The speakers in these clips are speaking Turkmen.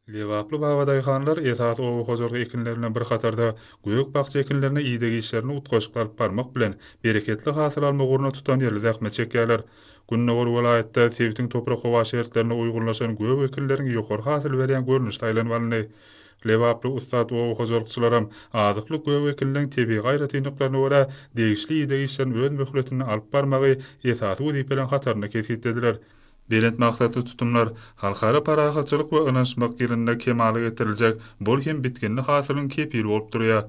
Lewaply babadaýhanlar esas owy hozorgy ekinlerine bir hatarda göýük bakça ekinlerine iýdegi işlerini utgaşyk alyp barmak bilen bereketli hasyl alma guruna tutan ýerli zähmet çekýärler. Günnäwür welaýatda sebitiň toprak howa şertlerine uýgurlaşan göýük ekinleriň ýokary hasyl berýän görnüş taýlanmalyny. Lewaply ustad owy hozorçylaram azyklyk göýük ekinleriň tebii gaýratynlyklaryna görä degişli iýdegi işlerini öz möhletine alyp barmagy esasy wezipeleň hataryna kesitdiler. Belent maksatly tutumlar halkara parahatçylyk we ynançmak ýerinde kemaly getiriljek, bol hem bitkinli hasylyň kepili bolup durýar.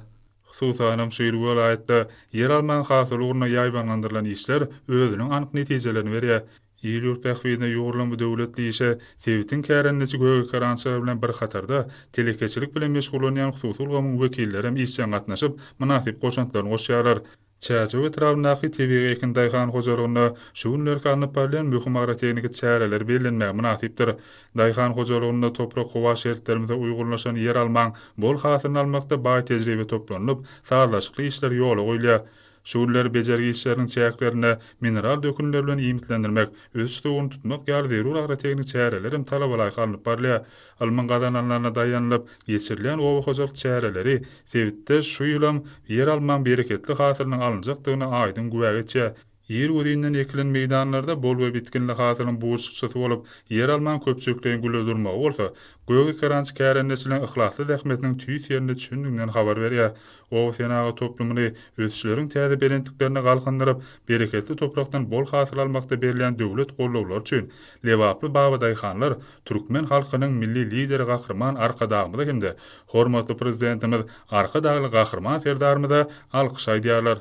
Hususanam şeýle welaýatda ýer alman hasyly uruna ýaýbanlandyrylan işler özüniň anyk netijelerini berýär. Ýylyr pähwine ýogurulan bu döwletli işe sebitin kärennesi göýük karançylar bilen bir hatarda telekeçilik bilen meşgul bolýan hususy ulgamyň wekilleri hem işçiň gatnaşyp münasip goşantlaryny goşýarlar. Çäçe we trawnaky tebii ekin daýhan hojalygyna şu günler kanyp barýan möhüm agroteknik çäreler bellenmäge münasipdir. Daýhan hojalygyna toprak howa şertlerinde uýgurlaşan ýer almaň bol hasylyny almakda baý tejribe toplanyp, sazlaşykly işler ýola goýulýar. Şu günler bejergi işleriniň çäklerine mineral dökümler bilen iýmitlendirmek, öz stugyny tutmak ýaly zerur agroteknik çäreler hem talap alaý kalyp barýar. Alman gazananlaryna daýanylyp geçirilen owa hojalyk çäreleri sebitde şu ýylam ýer alman bereketli hasylynyň alynjakdygyna aýdym güwäg etýär. Ýer öýünden ekilen meýdanlarda bol we bitkinli hasylyň buýuşçysy bolup, ýer alman köpçükleýin güle durmagy bolsa, göýük karanç kärennesilen ihlasly zähmetiniň tüýs ýerinde düşündiginden habar berýär. O senaga toplumyny ösüşleriň täze berendiklerini galkandyryp, bereketli toprakdan bol hasyl almakda berilen döwlet gollawlar üçin Lewaply babadaýhanlar türkmen halkynyň milli lideri gahrman arkadagymyza hemde hormatly prezidentimiz arkadagly gahrman serdarymyza alkyş aýdýarlar.